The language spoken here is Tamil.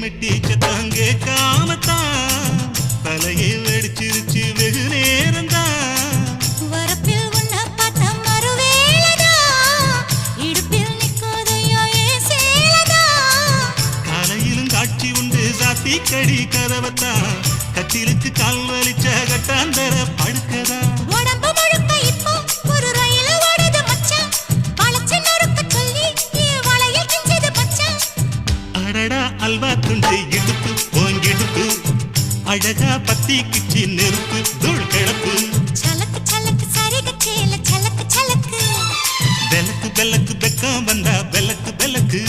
மெட்டி சத்தம் கேட்காமத்தான் தலையை வெடிச்சிருச்சு வெகு நேரம்தான். வரப்பில் உன்ன பார்த்த மறுவேளதா இடுப்பில் நிற்கோதையோ ஏன் சேலதா. காலையிலும் காட்சி உண்டு சாத்தி கடி கதவத்தான் கட்டிலுக்கு கால் வலிச்ச கட்டாந்தர படுக்கதா. உடம்பு முழுக்க இப்போ ஒரு ரயில் ஓடுது மச்சான். வளைச்சு நொறுக்க சொல்லி என் வளையல் கிஞ்சது மச்சான். அடடா அல்வா துண்டு இடுப்பு போங்கிடுப்பு அழகா பத்தி கிச்சி நெருப்பு தூள் கிடப்பு. சலக்கு சலக்கு சரிக சேல சலக்கு சலக்கு பெலக்கு பெலக்கு பெக்கம் வந்தா பெலக்கு பெலக்கு